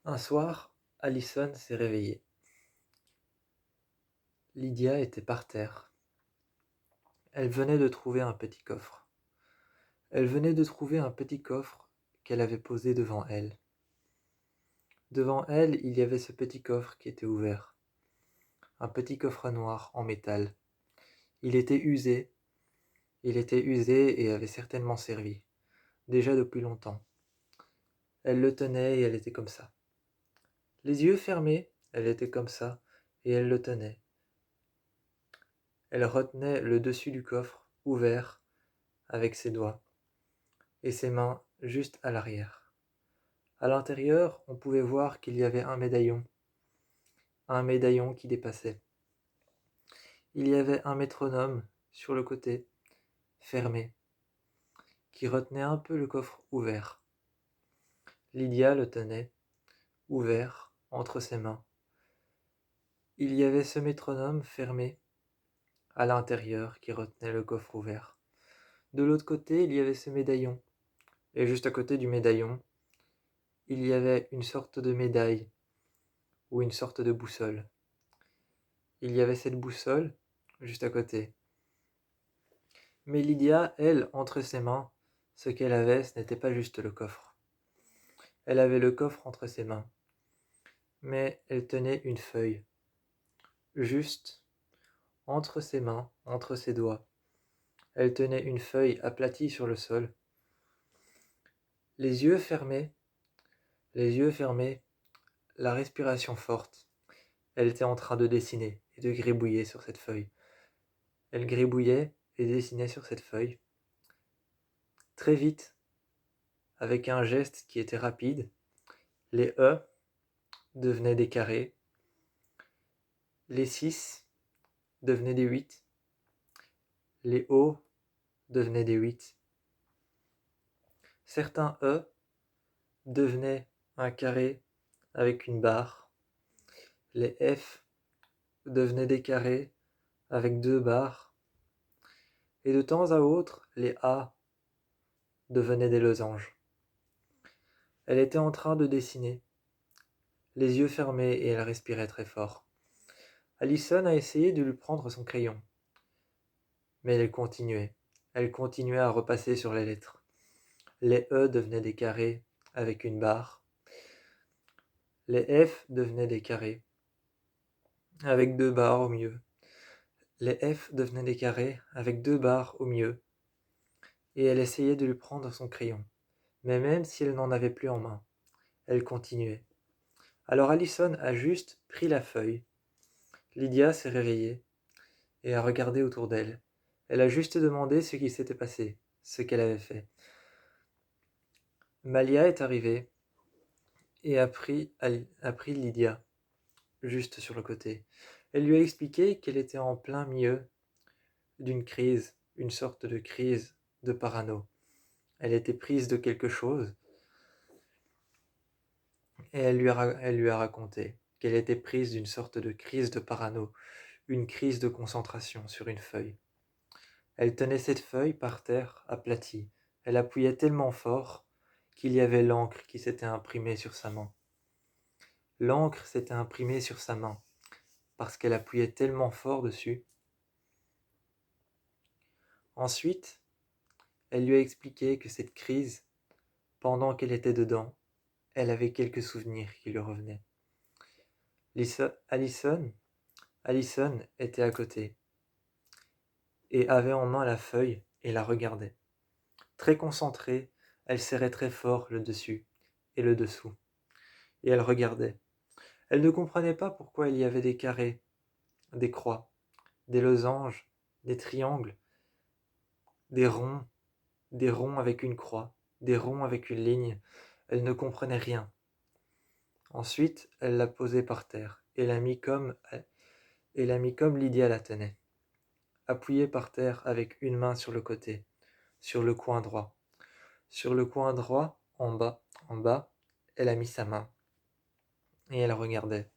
Un soir, Allison s'est réveillée. Lydia était par terre. Elle venait de trouver un petit coffre. Elle venait de trouver un petit coffre qu'elle avait posé devant elle. Devant elle, il y avait ce petit coffre qui était ouvert. Un petit coffre noir en métal. Il était usé. Il était usé et avait certainement servi, déjà depuis longtemps. Elle le tenait et elle était comme ça. Les yeux fermés, elle était comme ça, et elle le tenait. Elle retenait le dessus du coffre, ouvert, avec ses doigts, et ses mains juste à l'arrière. À l'intérieur, on pouvait voir qu'il y avait un médaillon qui dépassait. Il y avait un métronome sur le côté, fermé, qui retenait un peu le coffre ouvert. Lydia le tenait, ouvert, entre ses mains. Il y avait ce métronome fermé, à l'intérieur, qui retenait le coffre ouvert. De l'autre côté, il y avait ce médaillon, et juste à côté du médaillon, il y avait une sorte de médaille, ou une sorte de boussole. Il y avait cette boussole, juste à côté. Mais Lydia, elle, entre ses mains, ce qu'elle avait, ce n'était pas juste le coffre. Elle avait le coffre entre ses mains. Mais elle tenait une feuille. Juste, entre ses mains, entre ses doigts. Elle tenait une feuille aplatie sur le sol. Les yeux fermés, la respiration forte. Elle était en train de dessiner et de gribouiller sur cette feuille. Elle gribouillait et dessinait sur cette feuille. Très vite, avec un geste qui était rapide, les E devenaient des carrés, les 6 devenaient des 8, les O devenaient des 8. Certains E devenaient un carré avec une barre, les F devenaient des carrés avec 2 barres, et de temps à autre, les A devenaient des losanges. Elle était en train de dessiner, les yeux fermés, et elle respirait très fort. Allison a essayé de lui prendre son crayon, mais elle continuait. Elle continuait à repasser sur les lettres. Les E devenaient des carrés avec une barre. Les F devenaient des carrés avec 2 barres au milieu. Les F devenaient des carrés avec 2 barres au milieu. Et elle essayait de lui prendre son crayon. Mais même si elle n'en avait plus en main, elle continuait. Alors Allison a juste pris la feuille. Lydia s'est réveillée et a regardé autour d'elle. Elle a juste demandé ce qui s'était passé, ce qu'elle avait fait. Malia est arrivée et a pris Lydia, juste sur le côté. Elle lui a expliqué qu'elle était en plein milieu d'une crise, une sorte de crise de parano. Elle était prise de quelque chose, et elle lui a raconté qu'elle était prise d'une sorte de crise de parano, une crise de concentration sur une feuille. Elle tenait cette feuille par terre, aplatie. Elle appuyait tellement fort qu'il y avait l'encre qui s'était imprimée sur sa main. L'encre s'était imprimée sur sa main, parce qu'elle appuyait tellement fort dessus. Ensuite, elle lui a expliqué que cette crise, pendant qu'elle était dedans, elle avait quelques souvenirs qui lui revenaient. Allison était à côté, et avait en main la feuille et la regardait. Très concentrée, elle serrait très fort le dessus et le dessous, et elle regardait. Elle ne comprenait pas pourquoi il y avait des carrés, des croix, des losanges, des triangles, des ronds, des ronds avec une croix, des ronds avec une ligne. Elle ne comprenait rien. Ensuite, elle l'a posée par terre et l'a mis comme Lydia la tenait, appuyée par terre avec une main sur le côté, sur le coin droit. Sur le coin droit, en bas, elle a mis sa main et elle regardait.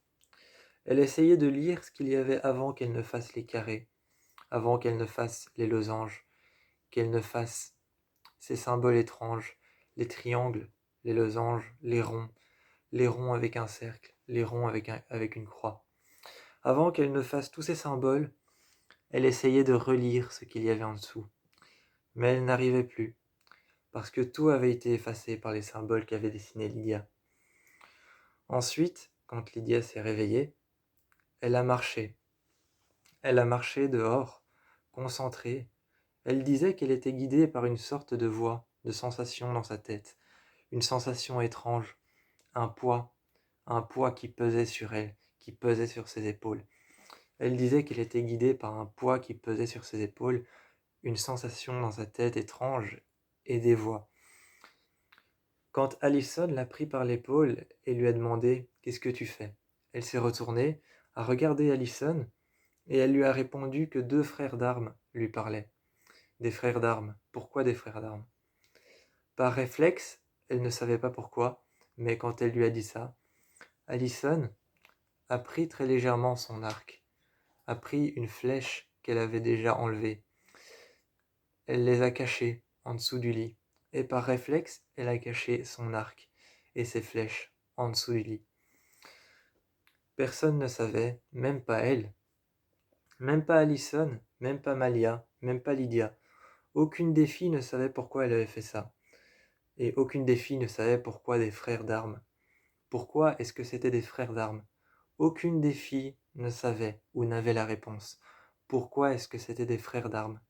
Elle essayait de lire ce qu'il y avait avant qu'elle ne fasse les carrés, avant qu'elle ne fasse les losanges, qu'elle ne fasse ces symboles étranges, les triangles, les losanges, les ronds, les ronds avec un cercle, les ronds avec une croix. Avant qu'elle ne fasse tous ces symboles, elle essayait de relire ce qu'il y avait en dessous. Mais elle n'arrivait plus, parce que tout avait été effacé par les symboles qu'avait dessinés Lydia. Ensuite, quand Lydia s'est réveillée, elle a marché. Elle a marché dehors, concentrée. Elle disait qu'elle était guidée par une sorte de voix, de sensation dans sa tête, une sensation étrange, un poids qui pesait sur elle, qui pesait sur ses épaules. Elle disait qu'elle était guidée par un poids qui pesait sur ses épaules, une sensation dans sa tête étrange et des voix. Quand Allison l'a pris par l'épaule et lui a demandé « Qu'est-ce que tu fais ?», elle s'est retournée, a regardé Allison et elle lui a répondu que 2 frères d'armes lui parlaient. Des frères d'armes. Pourquoi des frères d'armes ? Par réflexe, elle ne savait pas pourquoi, mais quand elle lui a dit ça, Allison a pris très légèrement son arc, a pris une flèche qu'elle avait déjà enlevée. Elle les a cachées en dessous du lit, et par réflexe, elle a caché son arc et ses flèches en dessous du lit. Personne ne savait, même pas elle, même pas Allison, même pas Malia, même pas Lydia. Aucune des filles ne savait pourquoi elle avait fait ça. Et aucune des filles ne savait pourquoi des frères d'armes. Pourquoi est-ce que c'était des frères d'armes ? Aucune des filles ne savait ou n'avait la réponse. Pourquoi est-ce que c'était des frères d'armes ?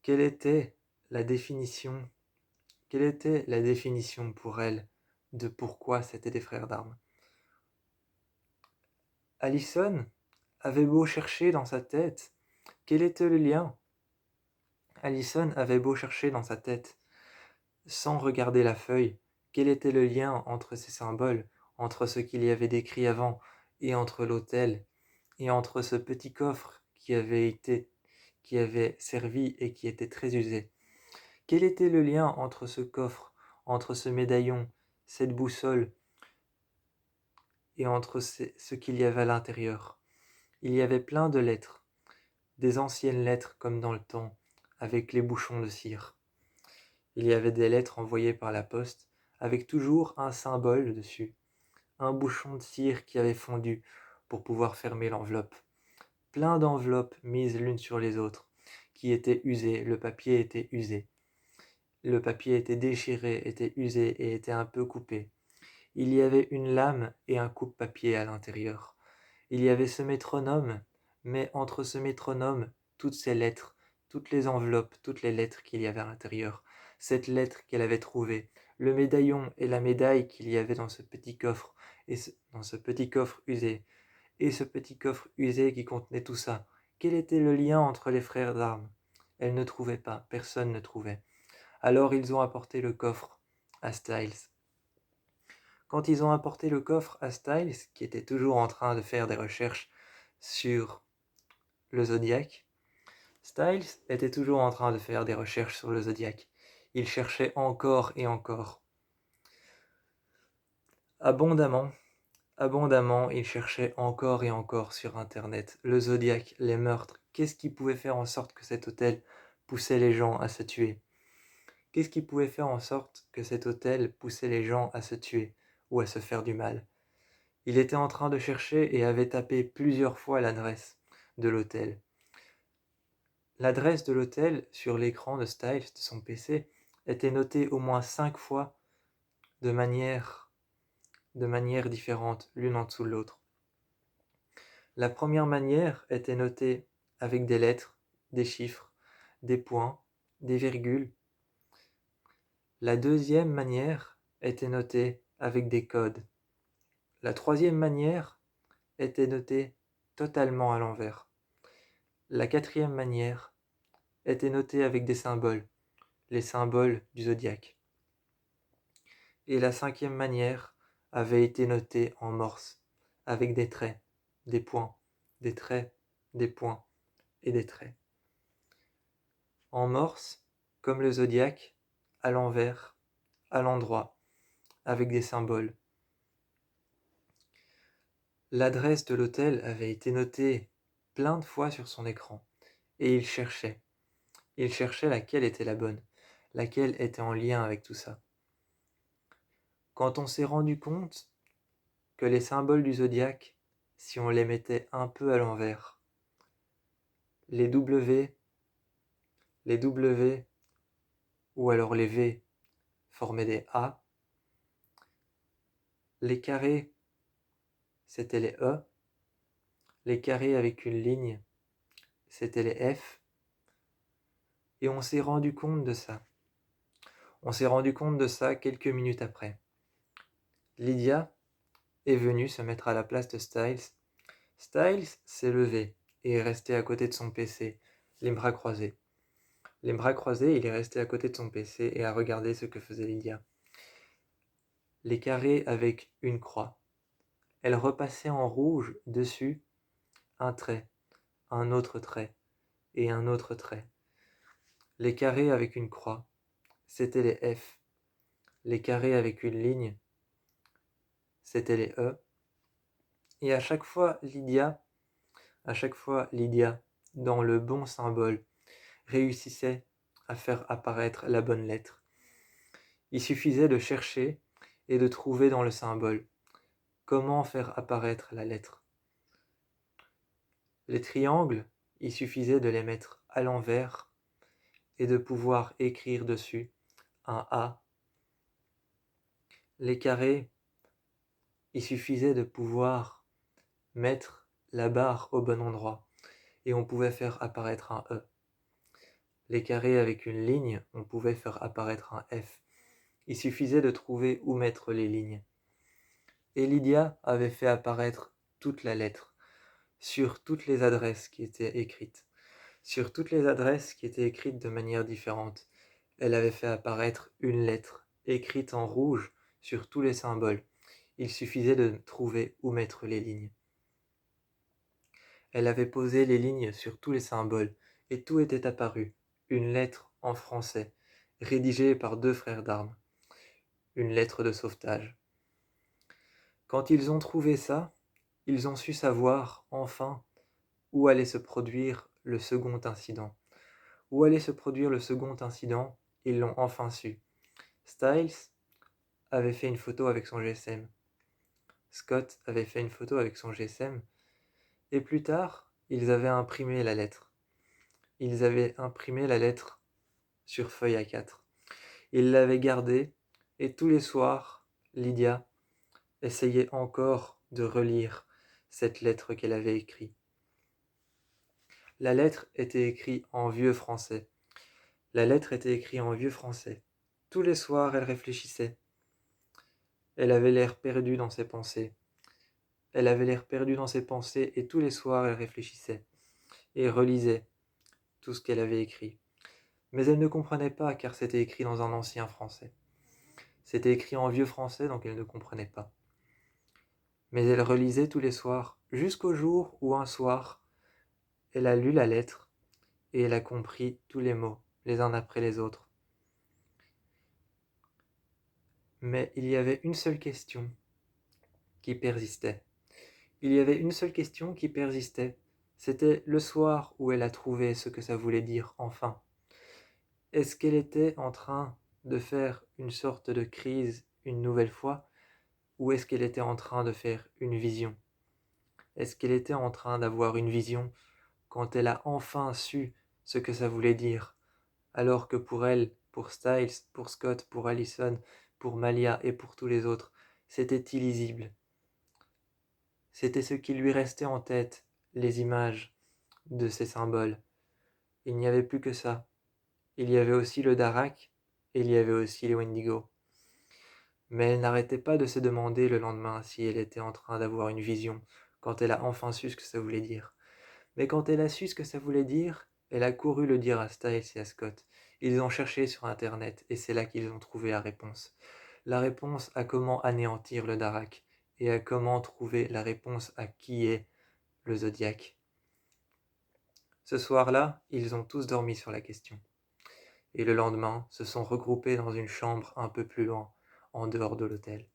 Quelle était la définition pour elle de pourquoi c'était des frères d'armes ? Allison avait beau chercher dans sa tête, quel était le lien ? Allison avait beau chercher dans sa tête, sans regarder la feuille, quel était le lien entre ces symboles, entre ce qu'il y avait décrit avant, et entre l'autel, et entre ce petit coffre qui avait servi et qui était très usé. Quel était le lien entre ce coffre, entre ce médaillon, cette boussole, et entre ce qu'il y avait à l'intérieur ? Il y avait plein de lettres, des anciennes lettres comme dans le temps, avec les bouchons de cire. Il y avait des lettres envoyées par la poste, avec toujours un symbole dessus, un bouchon de cire qui avait fondu pour pouvoir fermer l'enveloppe. Plein d'enveloppes mises l'une sur les autres, qui étaient usées, le papier était usé. Le papier était déchiré, était usé et était un peu coupé. Il y avait une lame et un coupe-papier à l'intérieur. Il y avait ce métronome, mais entre ce métronome, toutes ces lettres, toutes les enveloppes, toutes les lettres qu'il y avait à l'intérieur, cette lettre qu'elle avait trouvée, le médaillon et la médaille qu'il y avait dans ce petit coffre, dans ce petit coffre usé, et ce petit coffre usé qui contenait tout ça. Quel était le lien entre les frères d'armes ? Elle ne trouvait pas, personne ne trouvait. Alors ils ont apporté le coffre à Styles. Quand ils ont apporté le coffre à Styles, qui était toujours en train de faire des recherches sur le zodiaque, Styles était toujours en train de faire des recherches sur le zodiaque. Il cherchait encore et encore. Abondamment, il cherchait encore et encore sur Internet. Le zodiaque, les meurtres, qu'est-ce qui pouvait faire en sorte que cet hôtel poussait les gens à se tuer ? Qu'est-ce qui pouvait faire en sorte que cet hôtel poussait les gens à se tuer ou à se faire du mal ? Il était en train de chercher et avait tapé plusieurs fois l'adresse de l'hôtel. L'adresse de l'hôtel sur l'écran de Styles de son PC était notée au moins 5 fois de manière différente, l'une en dessous de l'autre. La première manière était notée avec des lettres, des chiffres, des points, des virgules. La deuxième manière était notée avec des codes. La troisième manière était notée totalement à l'envers. La quatrième manière était notée avec des symboles, les symboles du zodiaque. Et la cinquième manière avait été notée en morse, avec des traits, des points, des traits, des points et des traits. En morse, comme le zodiaque, à l'envers, à l'endroit, avec des symboles. L'adresse de l'hôtel avait été notée plein de fois sur son écran, et il cherchait. Il cherchait laquelle était la bonne, laquelle était en lien avec tout ça. quand on s'est rendu compte que les symboles du zodiaque, si on les mettait un peu à l'envers, les W ou alors les V formaient des A, les carrés c'était les E, les carrés avec une ligne c'était les F, et on s'est rendu compte de ça. On s'est rendu compte de ça quelques minutes après. Lydia est venue se mettre à la place de Styles. Styles s'est levé et est resté à côté de son PC, les bras croisés. Les bras croisés, il est resté à côté de son PC et a regardé ce que faisait Lydia. Les carrés avec une croix. Elle repassait en rouge dessus un trait, un autre trait et un autre trait. Les carrés avec une croix, c'était les F. Les carrés avec une ligne, c'était les E. Et à chaque fois, Lydia, dans le bon symbole, réussissait à faire apparaître la bonne lettre. Il suffisait de chercher et de trouver dans le symbole comment faire apparaître la lettre. Les triangles, il suffisait de les mettre à l'envers et de pouvoir écrire dessus un A. Les carrés, il suffisait de pouvoir mettre la barre au bon endroit et on pouvait faire apparaître un E. Les carrés avec une ligne, on pouvait faire apparaître un F. Il suffisait de trouver où mettre les lignes. Et Lydia avait fait apparaître toute la lettre, sur toutes les adresses qui étaient écrites. Sur toutes les adresses qui étaient écrites de manière différente. Elle avait fait apparaître une lettre, écrite en rouge, sur tous les symboles. Il suffisait de trouver où mettre les lignes. Elle avait posé les lignes sur tous les symboles, et tout était apparu. Une lettre en français, rédigée par 2 frères d'armes. Une lettre de sauvetage. Quand ils ont trouvé ça, ils ont su savoir, enfin, où allait se produire le second incident. Où allait se produire le second incident, ils l'ont enfin su. Styles avait fait une photo avec son GSM. Scott avait fait une photo avec son GSM. Et plus tard, ils avaient imprimé la lettre. Ils avaient imprimé la lettre sur feuille A4. Ils l'avaient gardée, et tous les soirs, Lydia essayait encore de relire cette lettre qu'elle avait écrite. La lettre était écrite en vieux français. La lettre était écrite en vieux français. Tous les soirs, elle réfléchissait. Elle avait l'air perdue dans ses pensées. Elle avait l'air perdue dans ses pensées et tous les soirs, elle réfléchissait et relisait tout ce qu'elle avait écrit. Mais elle ne comprenait pas car c'était écrit dans un ancien français. C'était écrit en vieux français donc elle ne comprenait pas. Mais elle relisait tous les soirs jusqu'au jour où un soir, elle a lu la lettre et elle a compris tous les mots, les uns après les autres. Mais il y avait une seule question qui persistait. Il y avait une seule question qui persistait. C'était le soir où elle a trouvé ce que ça voulait dire, enfin. Est-ce qu'elle était en train de faire une sorte de crise une nouvelle fois, ou est-ce qu'elle était en train de faire une vision? Est-ce qu'elle était en train d'avoir une vision quand elle a enfin su ce que ça voulait dire, alors que pour elle, pour Styles, pour Scott, pour Allison, pour Malia et pour tous les autres, c'était illisible. C'était ce qui lui restait en tête, les images de ces symboles. Il n'y avait plus que ça. Il y avait aussi le Darak, et il y avait aussi les Wendigo. Mais elle n'arrêtait pas de se demander le lendemain si elle était en train d'avoir une vision, quand elle a enfin su ce que ça voulait dire. Mais quand elle a su ce que ça voulait dire, elle a couru le dire à Styles et à Scott. Ils ont cherché sur Internet, et c'est là qu'ils ont trouvé la réponse. La réponse à comment anéantir le Darak, et à comment trouver la réponse à qui est le Zodiaque. Ce soir-là, ils ont tous dormi sur la question. Et le lendemain, se sont regroupés dans une chambre un peu plus loin, en dehors de l'hôtel.